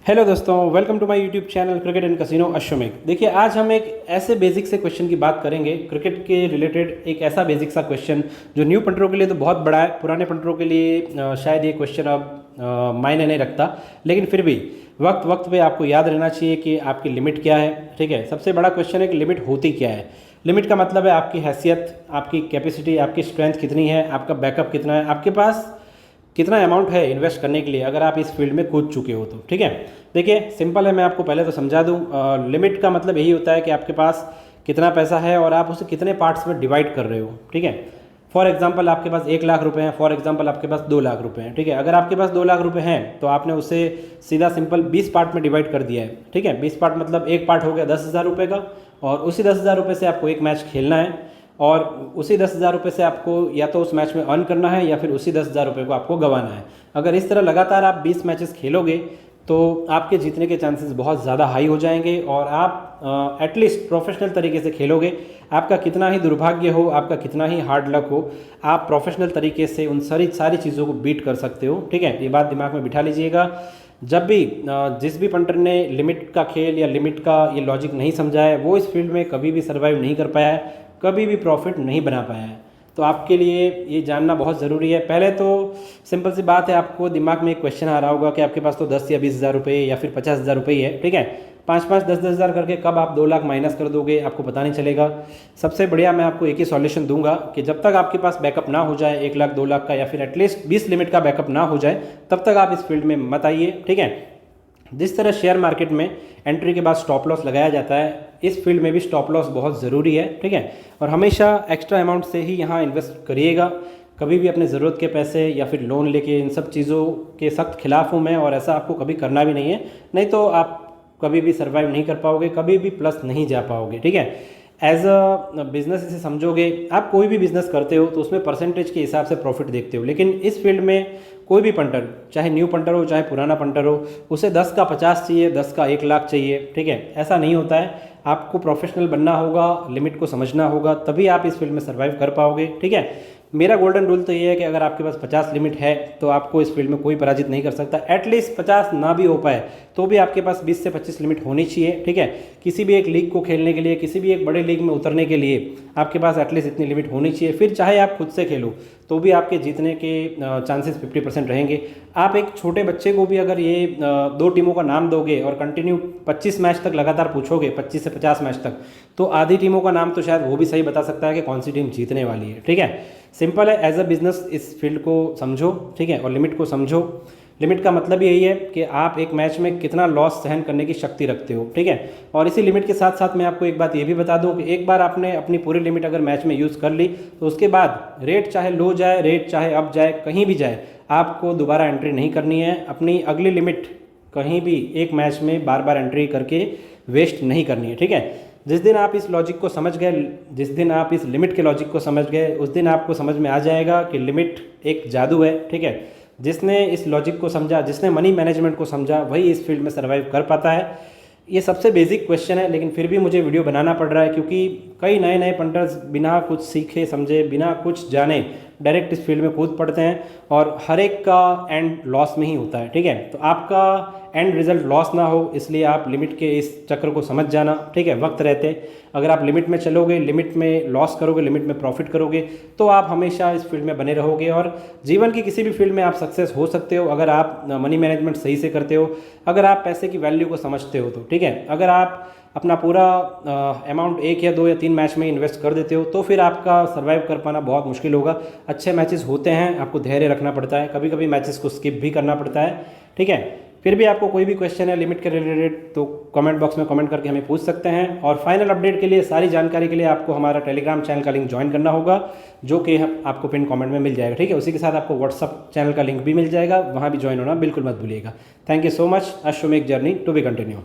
Hello दोस्तों, welcome to my YouTube channel cricket and casino Ashwamegh. देखिए, आज हम एक ऐसे बेसिक से क्वेश्चन की बात करेंगे क्रिकेट के रिलेटेड। एक ऐसा बेसिक सा क्वेश्चन जो न्यू पंटरों के लिए तो बहुत बड़ा है, पुराने पंटरों के लिए शायद ये क्वेश्चन अब मायने नहीं रखता, लेकिन फिर भी वक्त वक्त पे आपको याद रहना चाहिए कि आपकी लिमिट क्या है। ठीक है, सबसे बड़ा क्वेश्चन है कि लिमिट होती क्या है। लिमिट का मतलब है आपकी हैसियत, आपकी कैपेसिटी, आपकी स्ट्रेंथ कितनी है, आपका बैकअप कितना है, आपके पास कितना अमाउंट है इन्वेस्ट करने के लिए अगर आप इस फील्ड में कूद चुके हो तो। ठीक है, देखिए सिंपल है, मैं आपको पहले तो समझा दूं। लिमिट का मतलब यही होता है कि आपके पास कितना पैसा है और आप उसे कितने पार्ट्स में डिवाइड कर रहे हो। ठीक है, फॉर एग्जांपल आपके पास 1 लाख रुपए हैं, फॉर एग्जांपल आपके पास 2 लाख रुपए हैं। ठीक है, अगर आपके पास 2 लाख रुपए हैं तो आपने उसे सीधा सिंपल 20 पार्ट में डिवाइड कर दिया है। ठीक है, 20 पार्ट मतलब एक पार्ट हो गया 10,000 रुपये का, और उसी 10,000 रुपये से आपको एक मैच खेलना है, और उसी 10,000 रुपये से आपको या तो उस मैच में अर्न करना है या फिर उसी 10,000 रुपये को आपको गंवाना है। अगर इस तरह लगातार आप 20 मैचेस खेलोगे तो आपके जीतने के चांसेस बहुत ज़्यादा हाई हो जाएंगे, और आप एटलीस्ट प्रोफेशनल तरीके से खेलोगे। आपका कितना ही दुर्भाग्य हो, आपका कितना ही हार्ड लक हो, आप प्रोफेशनल तरीके से उन सारी चीज़ों को बीट कर सकते हो। ठीक है, ये बात दिमाग में बिठा लीजिएगा। जब भी जिस भी पंटर ने लिमिट का खेल या लिमिट का ये लॉजिक नहीं समझा है, वो इस फील्ड में कभी भी सर्वाइव नहीं कर पाया है, कभी भी प्रॉफिट नहीं बना पाया है। तो आपके लिए ये जानना बहुत ज़रूरी है। पहले तो सिंपल सी बात है, आपको दिमाग में एक क्वेश्चन आ रहा होगा कि आपके पास तो 10 या 20,000 रुपये या फिर 50,000 रुपये है। ठीक है, 5-5, 10-10 हज़ार करके कब आप 2 लाख माइनस कर दोगे आपको पता नहीं चलेगा। सबसे बढ़िया मैं आपको एक ही सॉल्यूशन दूंगा कि जब तक आपके पास बैकअप ना हो जाए 1 लाख 2 लाख का, या फिर एटलीस्ट 20 लिमिट का बैकअप ना हो जाए, तब तक आप इस फील्ड में मत आइए। ठीक है, जिस तरह शेयर मार्केट में एंट्री के बाद स्टॉप लॉस लगाया जाता है, इस फील्ड में भी स्टॉप लॉस बहुत ज़रूरी है। ठीक है, और हमेशा एक्स्ट्रा अमाउंट से ही यहाँ इन्वेस्ट करिएगा। कभी भी अपने ज़रूरत के पैसे या फिर लोन लेके, इन सब चीज़ों के सख्त खिलाफ हूँ मैं, और ऐसा आपको कभी करना भी नहीं है। नहीं तो आप कभी भी सर्वाइव नहीं कर पाओगे, कभी भी प्लस नहीं जा पाओगे। ठीक है, एज अ बिज़नेस इसे समझोगे। आप कोई भी बिज़नेस करते हो तो उसमें परसेंटेज के हिसाब से प्रॉफिट देखते हो, लेकिन इस फील्ड में कोई भी पंटर, चाहे न्यू पंटर हो चाहे पुराना पंटर हो, उसे 10 का 50 चाहिए, 10 का 1 लाख चाहिए। ठीक है, ऐसा नहीं होता है। आपको प्रोफेशनल बनना होगा, लिमिट को समझना होगा, तभी आप इस फील्ड में सर्वाइव कर पाओगे। ठीक है, मेरा गोल्डन रूल तो ये है कि अगर आपके पास 50 लिमिट है तो आपको इस फील्ड में कोई पराजित नहीं कर सकता। एटलीस्ट 50 ना भी हो पाए तो भी आपके पास 20 से 25 लिमिट होनी चाहिए। ठीक है, किसी भी एक लीग को खेलने के लिए, किसी भी एक बड़े लीग में उतरने के लिए आपके पास एटलीस्ट इतनी लिमिट होनी चाहिए। फिर चाहे आप खुद से खेलो तो भी आपके जीतने के चांसेस 50% रहेंगे। आप एक छोटे बच्चे को भी अगर ये 2 टीमों का नाम दोगे और कंटिन्यू 25 मैच तक लगातार पूछोगे, 25 से 50 मैच तक, तो आधी टीमों का नाम तो शायद वो भी सही बता सकता है कि कौन सी टीम जीतने वाली है। ठीक है, सिंपल है, एज अ बिजनेस इस फील्ड को समझो। ठीक है, और लिमिट को समझो। लिमिट का मतलब यही है कि आप एक मैच में कितना लॉस सहन करने की शक्ति रखते हो। ठीक है, और इसी लिमिट के साथ साथ मैं आपको एक बात ये भी बता दूं कि एक बार आपने अपनी पूरी लिमिट अगर मैच में यूज़ कर ली तो उसके बाद रेट चाहे लो जाए, रेट चाहे अप जाए, कहीं भी जाए, आपको दोबारा एंट्री नहीं करनी है। अपनी अगली लिमिट कहीं भी एक मैच में बार बार एंट्री करके वेस्ट नहीं करनी है। ठीक है, जिस दिन आप इस लॉजिक को समझ गए, जिस दिन आप इस लिमिट के लॉजिक को समझ गए, उस दिन आपको समझ में आ जाएगा कि लिमिट एक जादू है। ठीक है, जिसने इस लॉजिक को समझा, जिसने मनी मैनेजमेंट को समझा, वही इस फील्ड में सर्वाइव कर पाता है। ये सबसे बेसिक क्वेश्चन है, लेकिन फिर भी मुझे वीडियो बनाना पड़ रहा है क्योंकि कई नए नए पंटर्स बिना कुछ सीखे समझे, बिना कुछ जाने डायरेक्ट इस फील्ड में कूद पड़ते हैं, और हर एक का एंड लॉस में ही होता है। ठीक है, तो आपका एंड रिजल्ट लॉस ना हो, इसलिए आप लिमिट के इस चक्र को समझ जाना। ठीक है, वक्त रहते अगर आप लिमिट में चलोगे, लिमिट में लॉस करोगे, लिमिट में प्रॉफिट करोगे, तो आप हमेशा इस फील्ड में बने रहोगे, और जीवन की किसी भी फील्ड में आप सक्सेस हो सकते हो अगर आप मनी मैनेजमेंट सही से करते हो, अगर आप पैसे की वैल्यू को समझते हो तो। ठीक है, अगर आप अपना पूरा अमाउंट 1 या 2 या 3 मैच में इन्वेस्ट कर देते हो तो फिर आपका सर्वाइव कर पाना बहुत मुश्किल होगा। अच्छे मैचेस होते हैं, आपको धैर्य रखना पड़ता है, कभी कभी मैचेस को स्किप भी करना पड़ता है। ठीक है, फिर भी आपको कोई भी क्वेश्चन है लिमिट के रिलेटेड तो कमेंट बॉक्स में कमेंट करके हमें पूछ सकते हैं। और फाइनल अपडेट के लिए, सारी जानकारी के लिए आपको हमारा टेलीग्राम चैनल का लिंक ज्वाइन करना होगा, जो कि आपको पिन कमेंट में मिल जाएगा। ठीक है, उसी के साथ आपको व्हाट्सअप चैनल का लिंक भी मिल जाएगा, वहाँ भी ज्वाइन होना बिल्कुल मत भूलिएगा। Thank you so much. Ashwamegh journey to be continue.